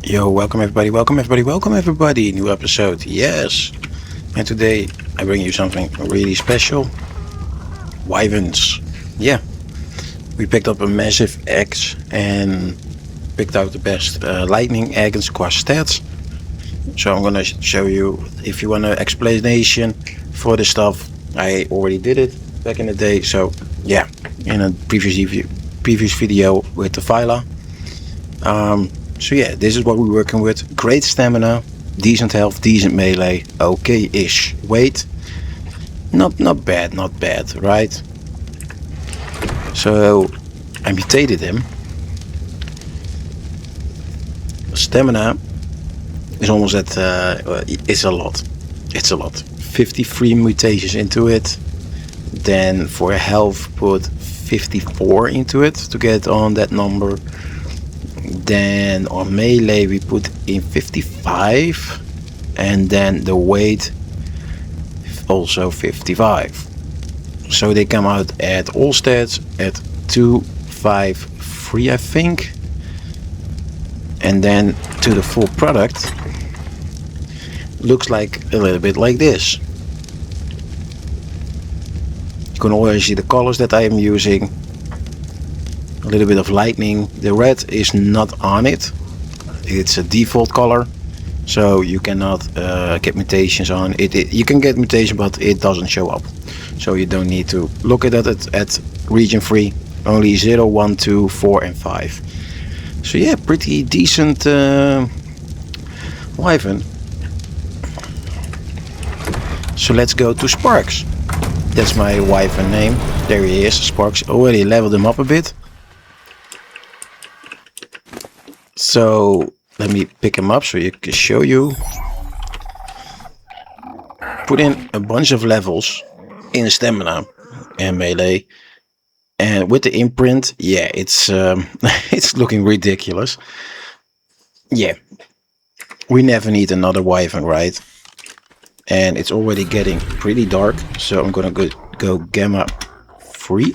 Yo, welcome everybody, new episode, yes. And today I bring you something really special. Wyverns. Yeah, we picked up a massive eggs and picked out the best lightning egg and squash stats. So I'm gonna show you, if you want an explanation for the stuff, I already did it back in the day. So yeah, in a previous video with the Phyla. So yeah, this is what we're working with. Great stamina, decent health, decent melee, okay-ish weight. Not bad, right? So I mutated him. Stamina is almost at, it's a lot. 53 mutations into it. Then for health put 54 into it to get on that number. Then on melee we put in 55, and then the weight also 55. So they come out at all stats at 253, I think. And then to the full product looks like a little bit like this. You can already see the colors that I am using. A little bit of lightning. The red is not on it. It's a default color, so you cannot get mutations on it. You can get mutation, but it doesn't show up, so you don't need to look at it at region 3. Only 0, 1, 2, 4 and 5. So yeah, pretty decent wyvern. So let's go to Sparks. That's my wyvern name. There he is. Sparks. Already leveled him up a bit. So let me pick him up so you can show you. Put in a bunch of levels in stamina and melee, and with the imprint, yeah, it's it's looking ridiculous. Yeah, we never need another wyvern, right? And it's already getting pretty dark, so I'm gonna go gamma 3,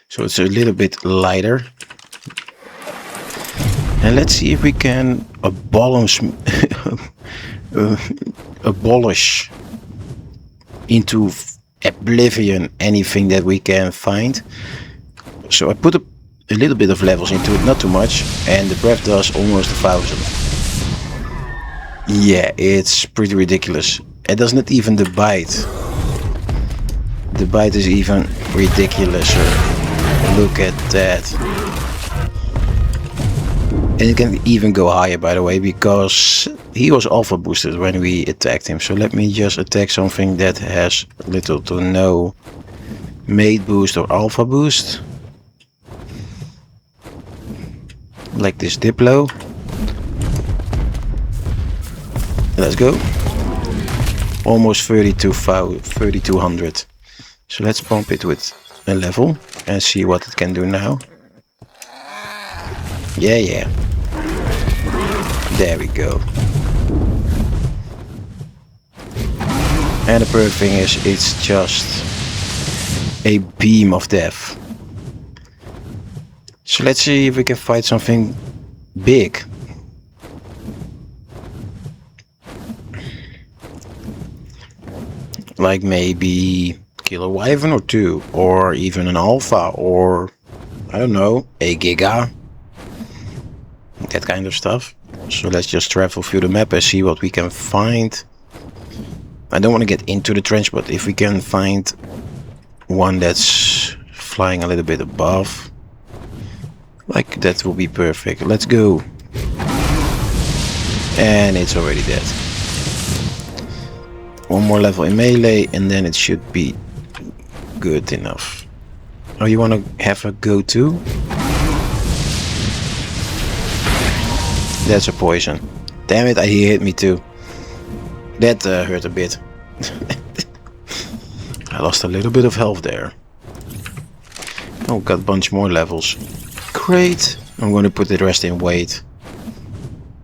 so it's a little bit lighter. And let's see if we can abolish into oblivion anything that we can find. So I put a little bit of levels into it, not too much, and the breath does almost 1,000. Yeah, it's pretty ridiculous. It does not even the bite. The bite is even ridiculouser. Look at that. And it can even go higher, by the way, because he was alpha boosted when we attacked him. So let me just attack something that has little to no mate boost or alpha boost. Like this Diplo. Let's go. Almost 3200. So let's pump it with a level and see what it can do now. Yeah. There we go. And the perfect thing is, it's just a beam of death. So let's see if we can fight something big. Like maybe kill a wyvern or 2, or even an alpha, or I don't know, a giga. That kind of stuff. So let's just travel through the map and see what we can find. I don't want to get into the trench, but if we can find one that's flying a little bit above, like that will be perfect. Let's go. And it's already dead. One more level in melee and then it should be good enough. Oh, you want to have a go too? That's a poison. Damn it, he hit me too. That hurt a bit. I lost a little bit of health there. Oh, got a bunch more levels. Great. I'm going to put the rest in weight.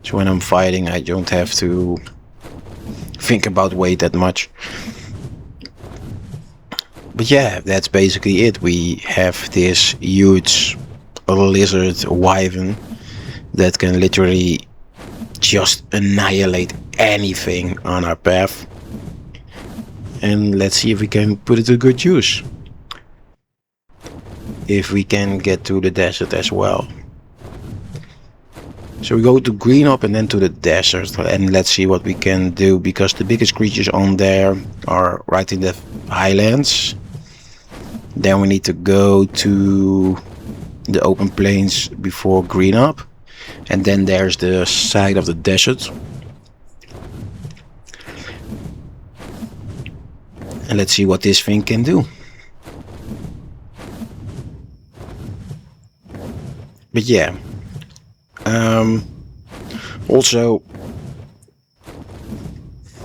So when I'm fighting, I don't have to think about weight that much. But yeah, that's basically it. We have this huge lizard wyvern that can literally just annihilate anything on our path. And let's see if we can put it to good use. If we can get to the desert as well. So we go to green up and then to the desert, and let's see what we can do, because the biggest creatures on there are right in the highlands. Then we need to go to the open plains before green up, and then there's the side of the desert. And let's see what this thing can do. But yeah, also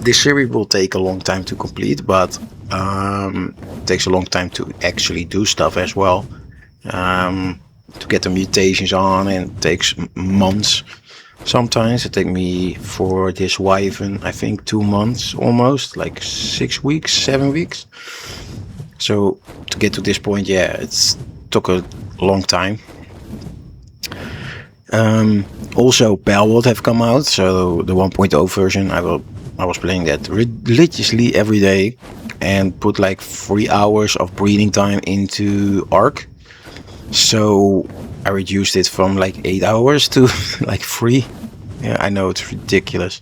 this series will take a long time to complete, but it takes a long time to actually do stuff as well. To get the mutations on, and it takes months. Sometimes it takes me, for this wyvern, I think 2 months almost, like 6 weeks, 7 weeks. So to get to this point, yeah, it took a long time. Also, Palworld have come out, so the 1.0 version. I was playing that religiously every day, and put like 3 hours of breeding time into Ark. So I reduced it from like 8 hours to like 3. Yeah, I know it's ridiculous,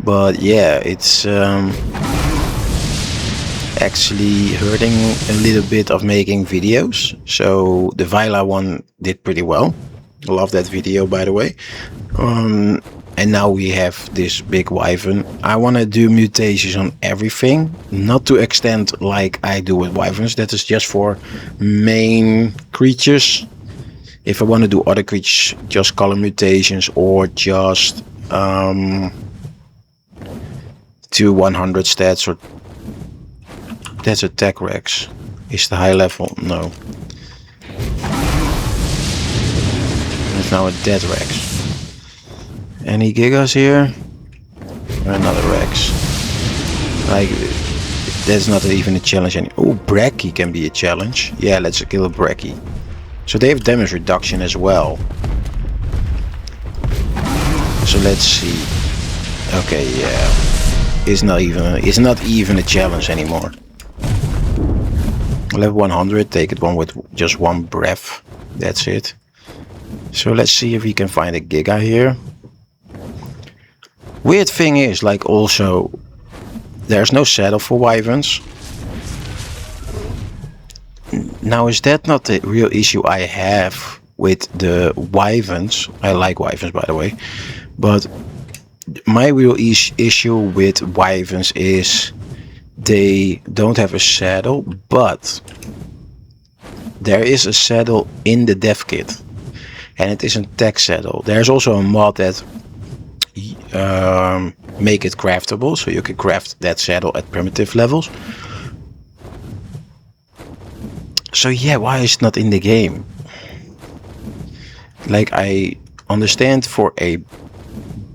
but yeah, it's actually hurting a little bit of making videos. So the Vila one did pretty well. Love that video, by the way. And now we have this big wyvern. I want to do mutations on everything, not to extent like I do with wyverns. That is just for main creatures. If I want to do other creatures, just color mutations, or just to 100 stats, or that's attack Rex. Is the high level? No. It's now a dead Rex. Any Gigas here? Another Rex. Like, that's not even a challenge anymore. Oh, Bracky can be a challenge. Yeah, let's kill a Bracky. So they have damage reduction as well. So let's see. Okay, yeah. It's not even a challenge anymore. Level 100, take it one with just 1 breath. That's it. So let's see if we can find a Giga here. Weird thing is, like, also, there's no saddle for wyverns. Now, is that not the real issue I have with the wyverns? I like wyverns, by the way. But my real issue with wyverns is they don't have a saddle, but there is a saddle in the dev kit. And it is a tech saddle. There's also a mod that make it craftable, so you can craft that saddle at primitive levels. So yeah, why is it not in the game? Like, I understand for a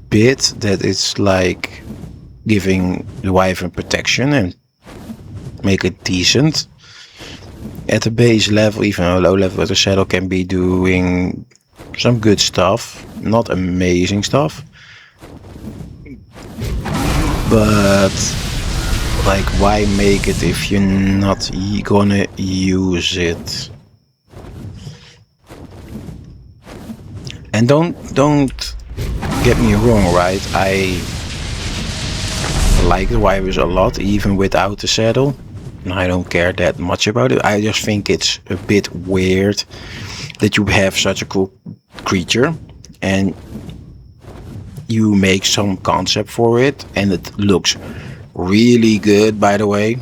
bit that it's like giving the wyvern protection and make it decent. At the base level, even a low level, the saddle can be doing some good stuff, not amazing stuff. But like, why make it if you're not gonna use it? And don't get me wrong, right? I like the wyverns a lot, even without the saddle. I don't care that much about it. I just think it's a bit weird that you have such a cool creature and you make some concept for it, and it looks really good, by the way,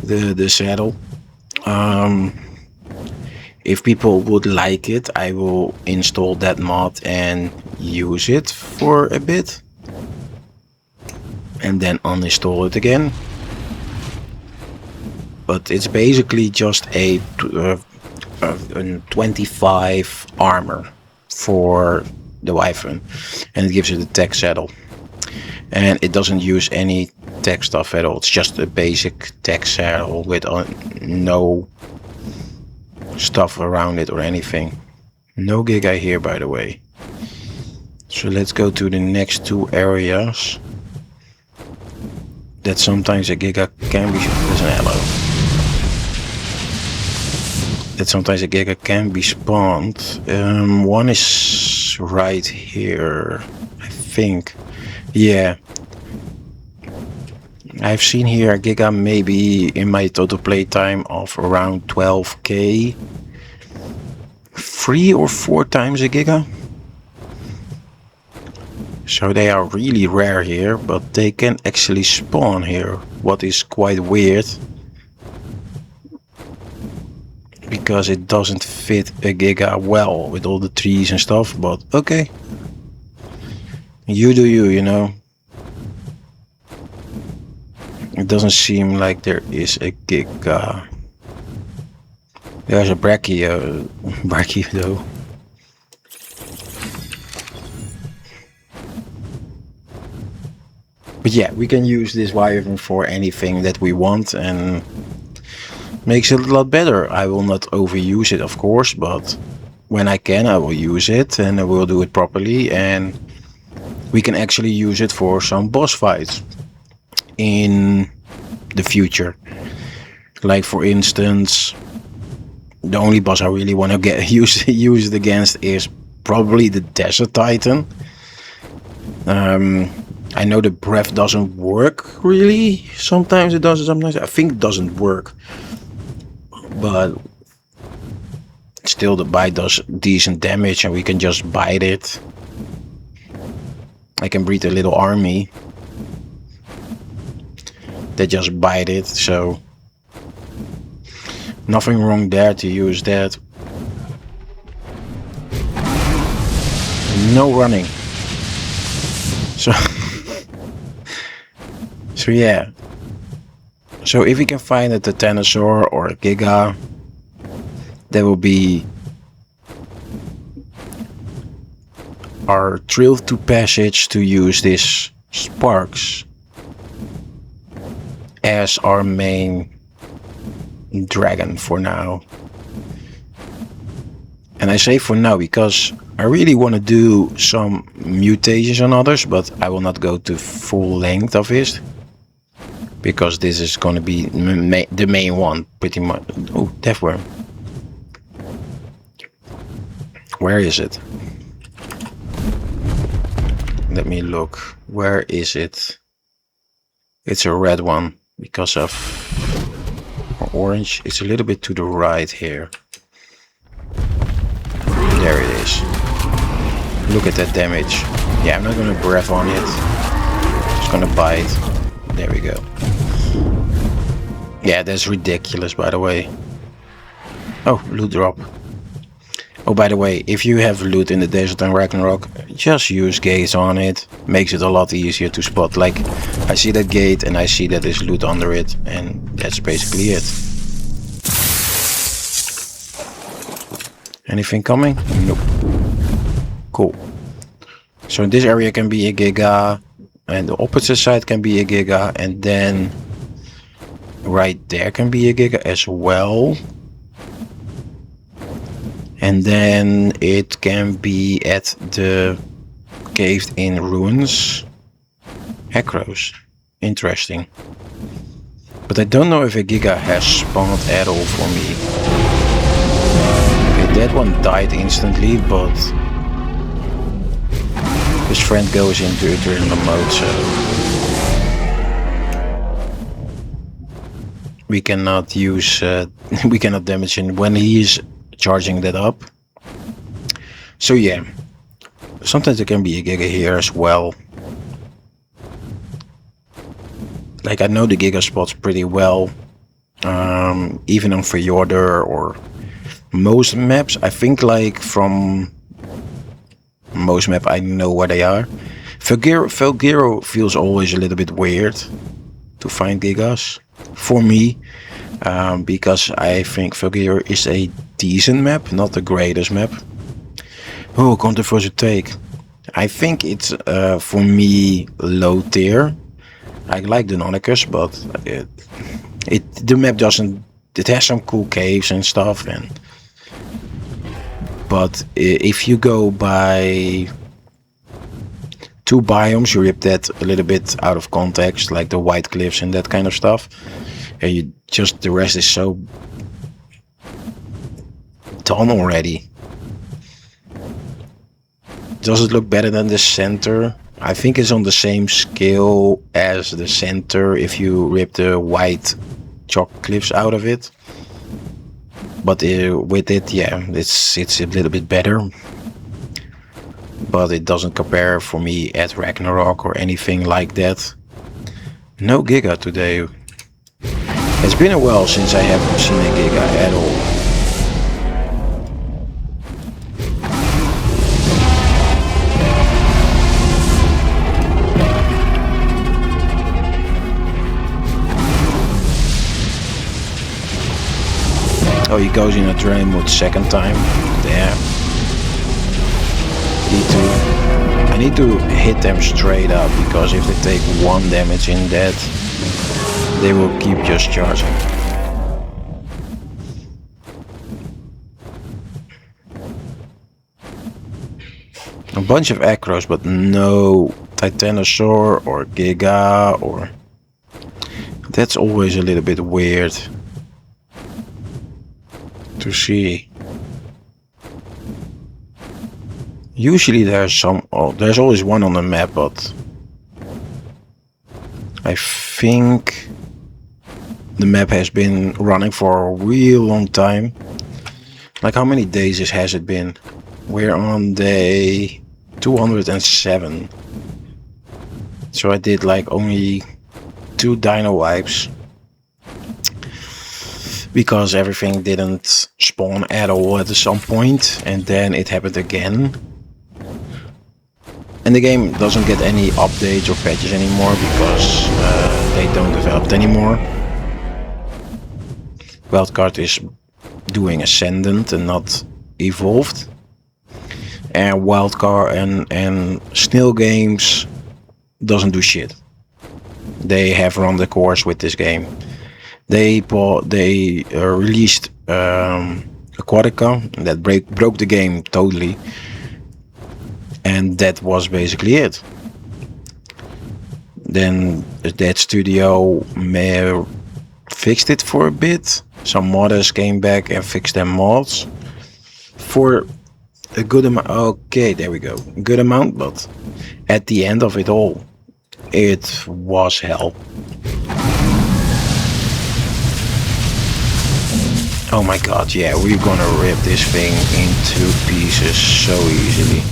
the saddle. If people would like it, I will install that mod and use it for a bit and then uninstall it again. But it's basically just a 25 armor for the wyvern, and it gives it a tech saddle, and it doesn't use any tech stuff at all. It's just a basic tech saddle with no stuff around it or anything. No Giga here, by the way. So let's go to the next two areas that sometimes a giga can be. There's an arrow. That sometimes a giga can be spawned. One is right here, I think. Yeah. I've seen here a giga maybe in my total playtime of around 12k. 3 or 4 times a giga. So they are really rare here, but they can actually spawn here, what is quite weird. Because it doesn't fit a giga well with all the trees and stuff, but okay. You do you, you know. It doesn't seem like there is a giga. There's a brachio though. But yeah, we can use this wyvern for anything that we want and makes it a lot better. I will not overuse it, of course, but when I can, I will use it and I will do it properly. And we can actually use it for some boss fights in the future. Like for instance, the only boss I really want to get use it against is probably the Desert Titan. I know the breath doesn't work really. Sometimes it does, sometimes I think it doesn't work. But still the bite does decent damage and we can just bite it. I can breed a little army that just bite it, so nothing wrong there to use that. No running. So yeah. So if we can find a Titanosaur or a Giga, that will be our thrill to passage to use this Sparks as our main dragon for now. And I say for now because I really want to do some mutations on others, but I will not go to full length of it. Because this is going to be the main one, pretty much. Oh, death worm. Where is it? Let me look. Where is it? It's a red one because of or orange. It's a little bit to the right here. There it is. Look at that damage. Yeah, I'm not going to breath on it. Just going to bite. There we go. Yeah, that's ridiculous, by the way. Oh, loot drop. Oh, by the way, if you have loot in the Desert and Ragnarok, just use gates on it. Makes it a lot easier to spot. Like, I see that gate and I see that there's loot under it, and that's basically it. Anything coming? Nope. Cool. So this area can be a giga, and the opposite side can be a giga, and then right there can be a giga as well. And then it can be at the caved in ruins. Hecros. Interesting. But I don't know if a giga has spawned at all for me. Okay, that one died instantly, but his friend goes into eternal mode, so we cannot use, we cannot damage him when he is charging that up. So yeah, sometimes there can be a giga here as well. Like, I know the giga spots pretty well, even on Fjordur or most maps. I think like from most map I know where they are. Felgiro feels always a little bit weird to find gigas for me, because I think Felgiro is a decent map, not the greatest map. Oh, controversial take. I think it's for me low tier. I like the Deinonychus, but the map doesn't. It has some cool caves and stuff, but if you go by two biomes. You rip that a little bit out of context, like the white cliffs and that kind of stuff. And you just, the rest is so done already. Does it look better than the center? I think it's on the same scale as the center if you rip the white chalk cliffs out of it. But with it, yeah, it's a little bit better. But it doesn't compare for me at Ragnarok or anything like that. No Giga today. It's been a while since I haven't seen a Giga at all. Oh, he goes in adrenaline mode second time. Damn. I need to hit them straight up, because if they take one damage in that, they will keep just charging. A bunch of acros, but no Titanosaur or Giga, or... That's always a little bit weird to see. Usually there's there's always one on the map, but I think the map has been running for a real long time. Like, how many days has it been? We're on day 207. So I did like only 2 dino wipes, because everything didn't spawn at all at some point, and then it happened again. And the game doesn't get any updates or patches anymore, because they don't develop anymore. Wildcard is doing Ascendant and not Evolved. And Wildcard and Snail Games doesn't do shit. They have run the course with this game. They released Aquatica, that broke the game totally, and that was basically it. Then that studio fixed it for a bit. Some modders came back and fixed their mods for a good amount. Okay, there we go, a good amount, but at the end of it all, it was hell. Oh my god, yeah, we're gonna rip this thing into pieces so easily.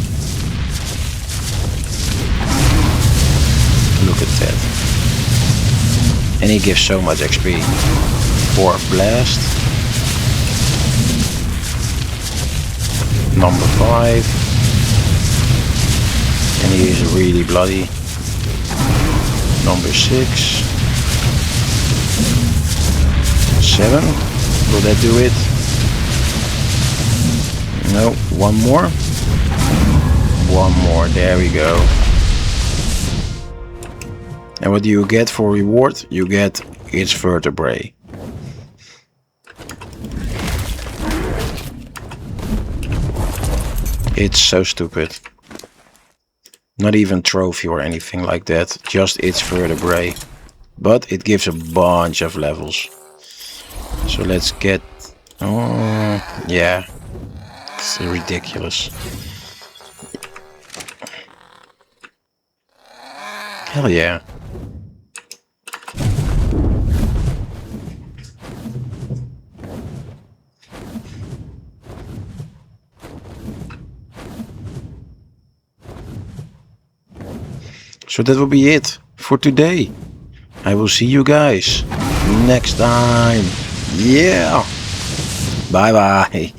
Look at that. And he gives so much XP for a blast. Number 5. And he is really bloody. Number 6. 7. Will that do it? No, one more. One more, there we go. And what do you get for reward? You get its vertebrae. It's so stupid. Not even trophy or anything like that, just its vertebrae. But it gives a bunch of levels. So let's get... Oh, yeah. It's ridiculous. Hell yeah. So that will be it for today. I will see you guys next time. Yeah. Bye bye.